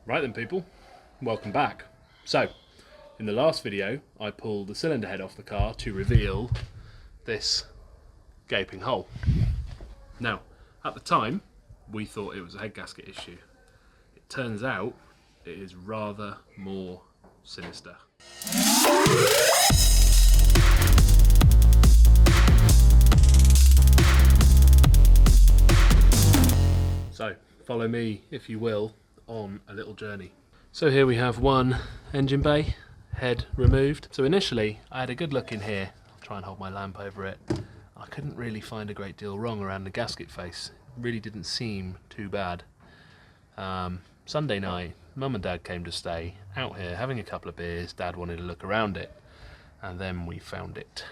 Right then people, welcome back. So, in the last video I pulled the cylinder head off the car to reveal this gaping hole. Now, at the time we thought it was a head gasket issue. It turns out it is rather more sinister. So, follow me if you will on a little journey. So here we have one engine bay, head removed. So initially I had a good look in here. I'll try and hold my lamp over it. I couldn't really find a great deal wrong around the gasket face. It really didn't seem too bad. Sunday night, Mum and Dad came to stay out here having a couple of beers. Dad wanted to look around it and then we found it.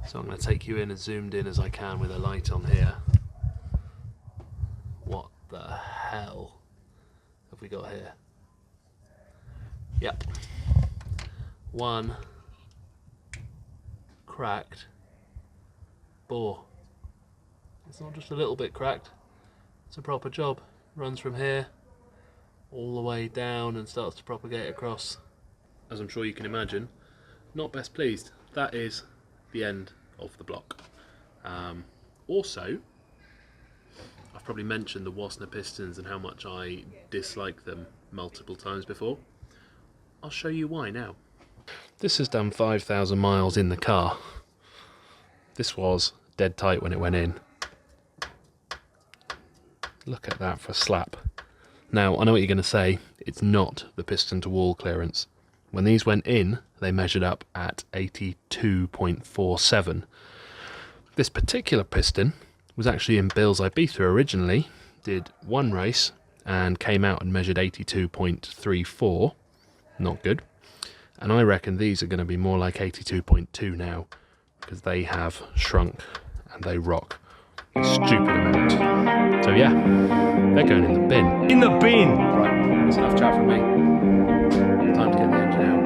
So I'm going to take you in as zoomed in as I can with a light on here. What the hell have we got here? Yep. One cracked bore. It's not just a little bit cracked, it's a proper job. Runs from here all the way down and starts to propagate across. As I'm sure you can imagine, not best pleased. That is the end of the block. Also, I've probably mentioned the Watson Pistons and how much I dislike them multiple times before. I'll show you why now. This has done 5,000 miles in the car. This was dead tight when it went in. Look at that for a slap. Now, I know what you're going to say. It's not the piston to wall clearance. When these went in, they measured up at 82.47. This particular piston was actually in Bill's Ibiza originally, did one race and came out and measured 82.34, not good. And I reckon these are going to be more like 82.2 now, because they have shrunk and they rock a stupid amount. So yeah, they're going in the bin. In the bin! Right, that's enough chat from me. Time to get the engine out.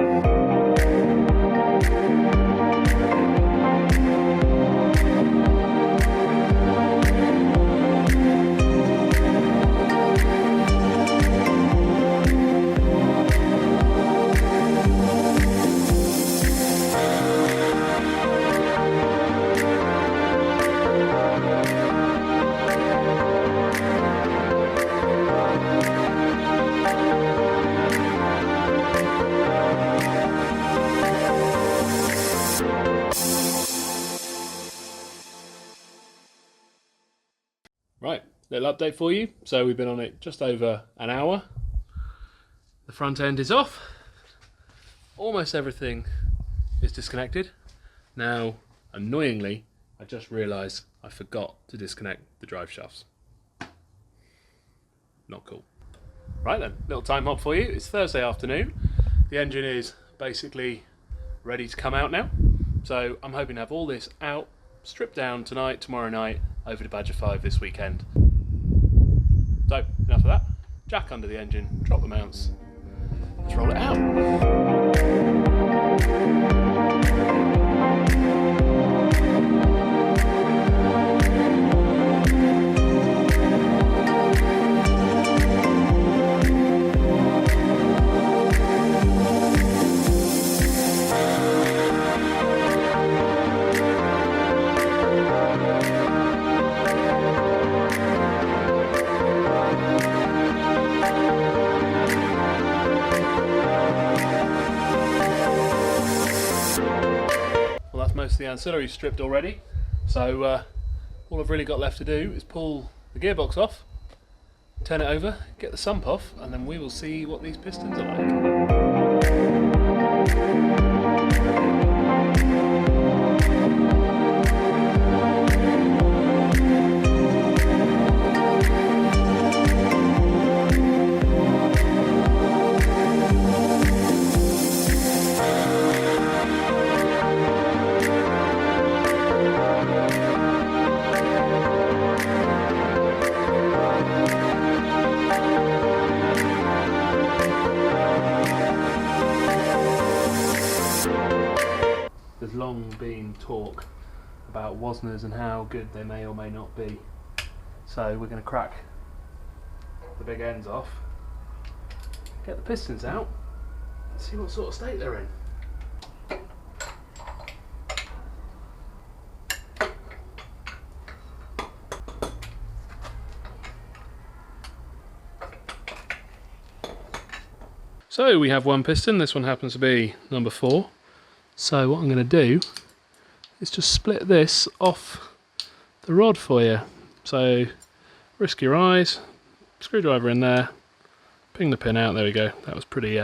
Right, little update for you. So we've been on it just over an hour. The front end is off. Almost everything is disconnected. Now, annoyingly, I just realised I forgot to disconnect the drive shafts. Not cool. Right then, little time hop for you. It's Thursday afternoon. The engine is basically ready to come out now. So I'm hoping to have all this out, stripped down tonight, tomorrow night, over to Badger 5 this weekend. So, enough of that. Jack under the engine, drop the mounts, let's roll it out. Most of the ancillary stripped already, so all I've really got left to do is pull the gearbox off, turn it over, get the sump off, and then we will see what these pistons are like. There's long been talk about Wasners and how good they may or may not be. So we're going to crack the big ends off get the pistons out and see what sort of state they're in. So we have one piston, this one happens to be number 4. So what I'm going to do is just split this off the rod for you. So risk your eyes, screwdriver in there, ping the pin out, there we go. That was pretty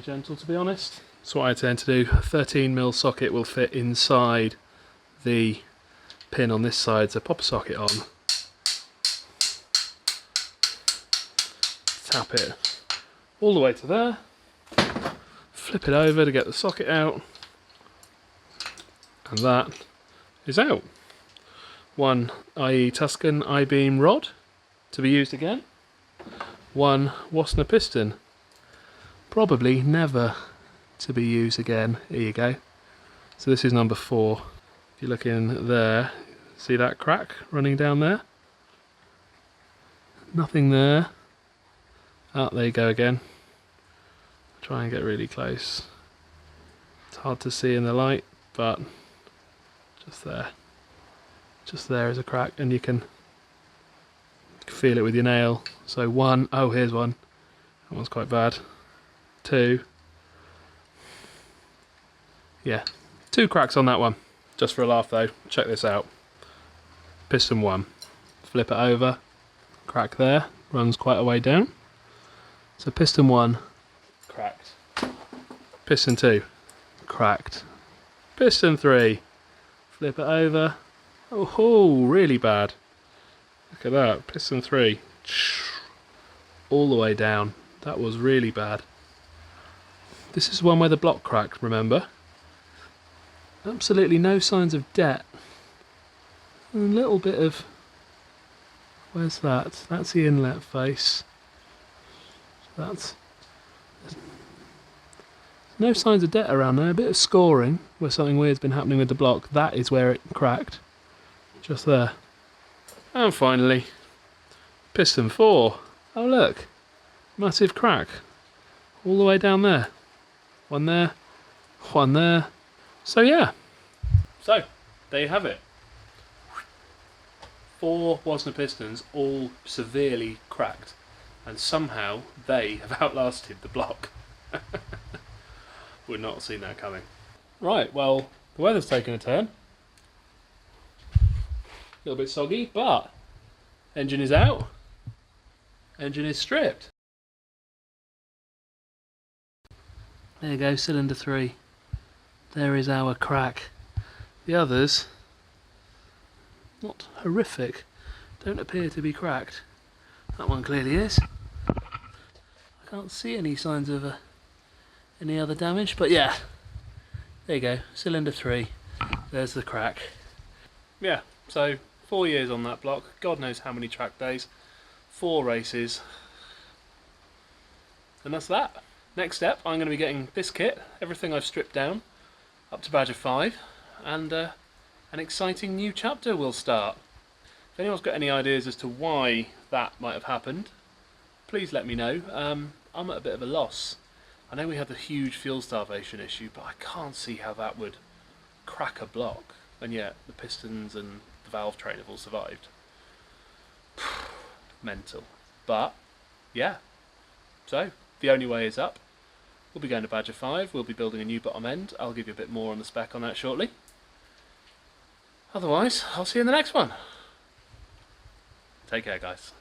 gentle, to be honest. That's what I tend to do. A 13mm socket will fit inside the pin on this side, so pop a socket on, tap it all the way to there, flip it over to get the socket out, and that is out. One IE Tuscan I-beam rod to be used again. One Watson piston, probably never to be used again. Here you go. So this is number 4. If you look in there, see that crack running down there? Nothing there. Oh, there you go again. Try and get really close. It's hard to see in the light, but just there. Just there is a crack, and you can feel it with your nail. So 1, oh here's one. That one's quite bad. 2. Yeah, 2 cracks on that one. Just for a laugh though, check this out. Piston 1. Flip it over. Crack there. Runs quite a way down. So piston 1, cracked. Piston 2, cracked. Piston 3, flip it over. Oh, really bad. Look at that, piston 3, all the way down. That was really bad. This is one where the block cracked, remember? Absolutely no signs of debt. A little bit of... Where's that? That's the inlet face. That's no signs of debt around there. A bit of scoring where something weird's been happening with the block. That is where it cracked. Just there. And finally, piston 4. Oh look, massive crack all the way down there. One there, one there. So yeah. So there you have it. 4 Watson pistons, all severely cracked. And somehow they have outlasted the block. Would not have seen that coming. Right, well, the weather's taken a turn. A little bit soggy, but engine is out. Engine is stripped. There you go, cylinder 3. There is our crack. The others, not horrific, don't appear to be cracked. That one clearly is. I can't see any signs of any other damage, but yeah, there you go, cylinder 3, there's the crack. Yeah, so 4 years on that block, God knows how many track days, 4 races, and that's that. Next step, I'm going to be getting this kit, everything I've stripped down, up to Badger 5, and an exciting new chapter will start. If anyone's got any ideas as to why that might have happened, please let me know. I'm at a bit of a loss. I know we had the huge fuel starvation issue, but I can't see how that would crack a block, and yet the pistons and the valve train have all survived. Mental. But, yeah. So, the only way is up. We'll be going to Badger 5, we'll be building a new bottom end. I'll give you a bit more on the spec on that shortly. Otherwise, I'll see you in the next one. Take care, guys.